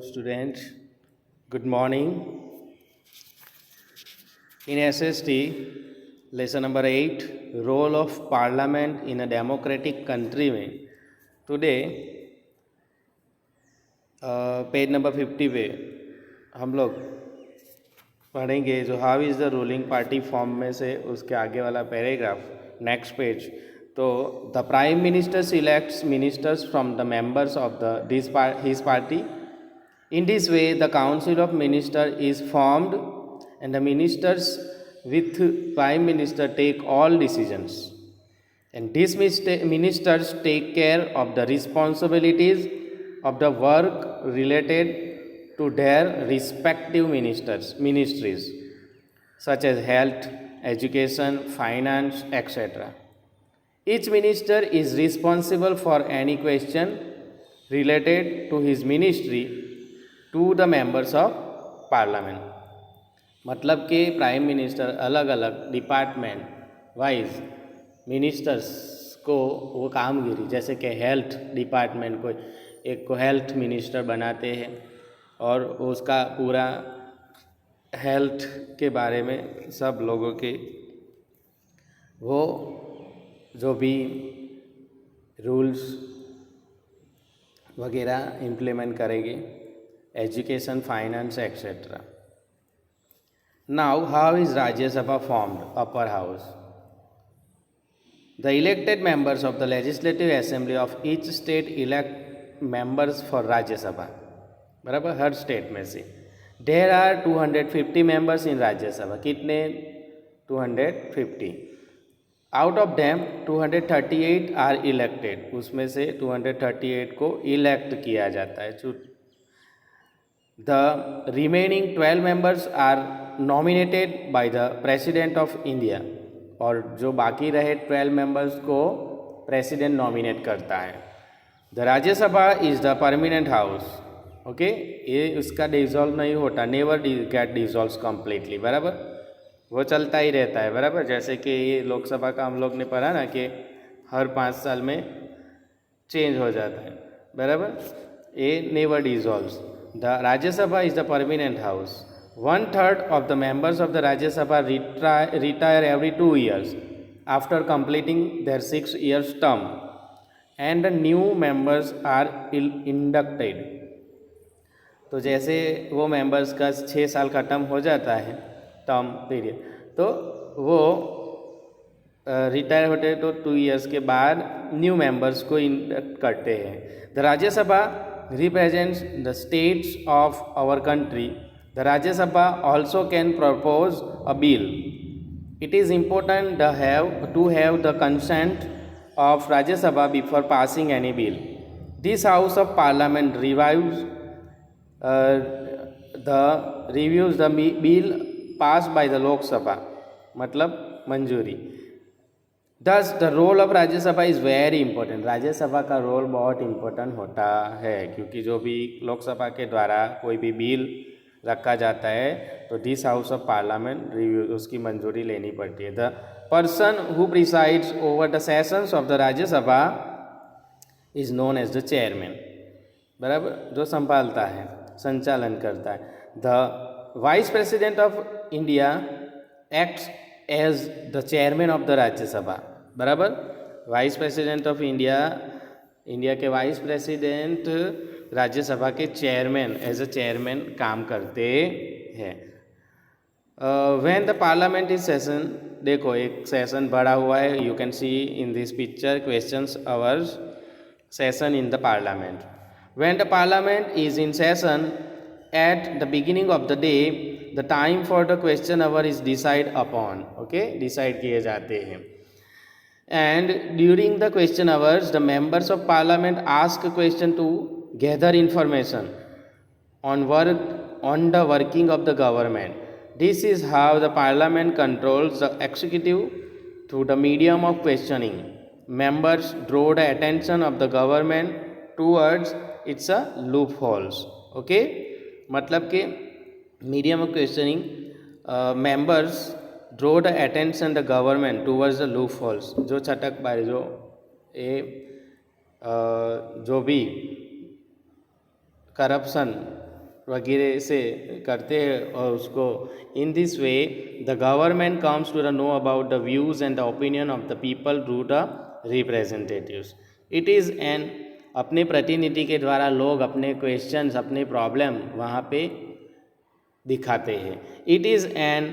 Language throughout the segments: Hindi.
students. Good morning. In SST, lesson number 8, role of parliament in a democratic country में today पेज नंबर 50 पे हम लोग पढ़ेंगे जो how is the ruling party form में से उसके आगे वाला पैराग्राफ नेक्स्ट पेज. तो the prime minister selects ministers from the members of the his party. In this way, the Council of Ministers is formed and the ministers with Prime Minister take all decisions. And these ministers take care of the responsibilities of the work related to their respective ministries, such as health, education, finance, etc. Each minister is responsible for any question related to his ministry to the members of parliament. मतलब कि प्राइम मिनिस्टर अलग अलग डिपार्टमेंट वाइज मिनिस्टर्स को वो कामगिरी, जैसे कि हेल्थ डिपार्टमेंट को एक को हेल्थ मिनिस्टर बनाते हैं और उसका पूरा हेल्थ के बारे में सब लोगों के वो जो भी रूल्स वगैरह इम्प्लीमेंट करेंगे, education, finance, etc. Now, how is Rajya Sabha formed? Upper house. The elected members of the legislative assembly of each state elect members for Rajya Sabha. बराबर, हर स्टेट में से. There are 250 members in Rajya Sabha. कितने? 250. Out of them 238 are elected. उसमें से 238 को elect किया जाता है. The remaining 12 members are nominated by the President of India. और जो बाकी रहे 12 members को प्रेसिडेंट नॉमिनेट करता है. The Rajya Sabha is the permanent house. Okay, ये उसका डिज़ोल्व नहीं होता, नेवर गेट डिज़ोल्व कम्प्लीटली. बराबर, वो चलता ही रहता है. बराबर, जैसे कि ये लोकसभा का हम लोग ने पढ़ा ना कि हर 5 साल में चेंज हो जाता है. बराबर, ये never डिज़ोल्व्स. The Rajya Sabha is the permanent house. 1/3 of the members of the Rajya Sabha retire every 2 years after completing their 6 years term, and the new members are inducted. तो जैसे वो मेंबर्स का 6 साल का टर्म हो जाता है, टर्म पीरियड, तो वो रिटायर होते हैं तो 2 years के बाद न्यू मेंबर्स को इंडक्ट करते हैं. The Rajya Sabha represents the states of our country. The Rajya Sabha also can propose a bill. It is important to have the consent of Rajya Sabha before passing any bill. This House of Parliament reviews the bill passed by the Lok Sabha. मतलब मंजूरी. Thus, the role of राज्य सभा इज़ वेरी इंपॉर्टेंट. राज्य सभा का रोल बहुत इम्पोर्टेंट होता है, क्योंकि जो भी लोकसभा के द्वारा कोई भी बिल रखा जाता है तो this house of parliament review उसकी मंजूरी लेनी पड़ती है. The person who presides over the sessions of the Rajya Sabha is known as the chairman. बराबर, जो संभालता है, संचालन करता है. The vice president of India acts as the chairman of the Rajya Sabha. बराबर, वाइस प्रेसिडेंट ऑफ इंडिया के वाइस प्रेसिडेंट राज्यसभा के चेयरमैन एज अ चेयरमैन काम करते हैं. When the parliament is session, देखो एक सेशन बड़ा हुआ है, you can see in this picture questions hours session in the parliament. When the parliament is in session at the beginning of the day, the time for the question our is decide upon. Okay, decide किए जाते हैं. And during the question hours, the members of parliament ask a question to gather information on the working of the government. This is how the parliament controls the executive through the medium of questioning. Members draw the attention of the government towards its loopholes. Okay, मतलब कि medium of questioning members draw the attention the government towards the loopholes. जो छटकबाजी, जो भी करप्शन वगैरह से करते हैं और उसको in this way the government comes to the know about the views and the opinion of the people through the representatives. It is an अपने प्रतिनिधि के द्वारा लोग अपने क्वेश्चंस अपने प्रॉब्लम वहाँ पे दिखाते हैं. It is N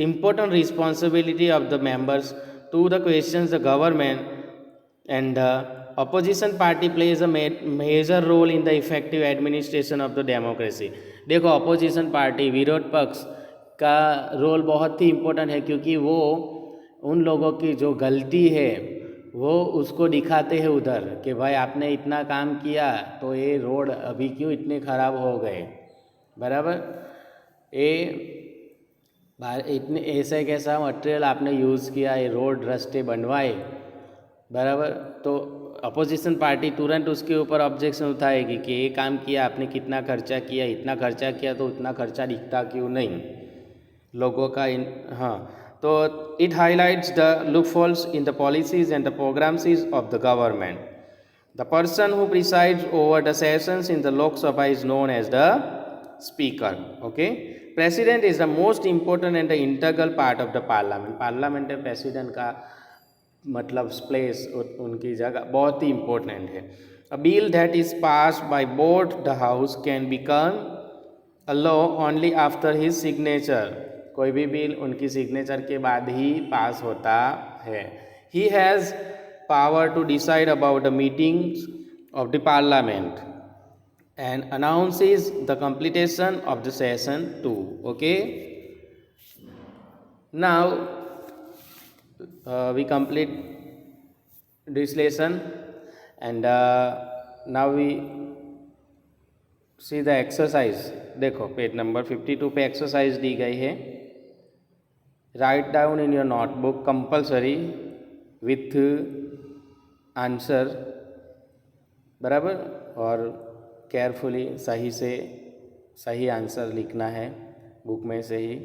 important responsibility of the members to the questions the government, and the opposition party plays a major role in the effective administration of the democracy. देखो अपोजिशन पार्टी विरोध पक्ष का रोल बहुत ही इम्पोर्टेंट है क्योंकि वो उन लोगों की जो गलती है वो उसको दिखाते हैं उधर कि भाई आपने इतना काम किया तो ये रोड अभी क्यों इतने ख़राब हो गए. बराबर. ये इतने ऐसा कैसा मटेरियल आपने यूज़ किया, ये रोड रास्ते बनवाए. बराबर. तो अपोजिशन पार्टी तुरंत उसके ऊपर ऑब्जेक्शन उठाएगी कि ये काम किया आपने, कितना खर्चा किया, इतना खर्चा किया तो उतना खर्चा दिखता क्यों नहीं लोगों का. हाँ, तो it highlights the loopholes in the policies and the programmes of the government. The person who presides over the sessions in the Lok Sabha is known as the speaker. Okay. President is the most important and the integral part of the parliament. Parliament में प्रेसिडेंट का मतलब प्लेस, उनकी जगह बहुत ही इम्पोर्टेंट है. A bill that is passed by both the house can become a law only after his signature. कोई भी बिल उनकी सिग्नेचर के बाद ही पास होता है. He has power to decide about the meetings of the parliament and announces the completion of the session too. Okay, now we complete this lesson, and now we see the exercise. देखो पेज नंबर 52 पे एक्सरसाइज दी गई है. Write down in your notebook compulsory with answer. बराबर. और केयरफुली सही से सही आंसर लिखना है. बुक में से ही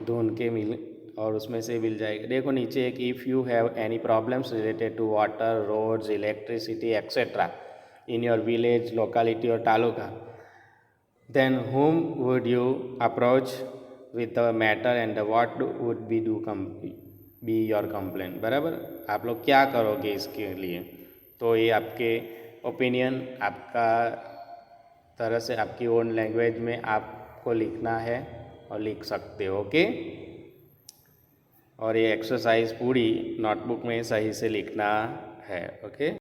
ढूंढ के मिल और उसमें से मिल जाएगा. देखो नीचे एक if you have any problems related to water, roads, electricity etcetera in your village, locality और taluka, then whom would you approach with the matter and what would be your complaint. बराबर. आप लोग क्या करोगे इसके लिए. तो ये आपके ओपिनियन आपका तरह से आपकी ओन लैंग्वेज में आपको लिखना है और लिख सकते हो. ओके. और ये एक्सरसाइज पूरी नोटबुक में सही से लिखना है. ओके.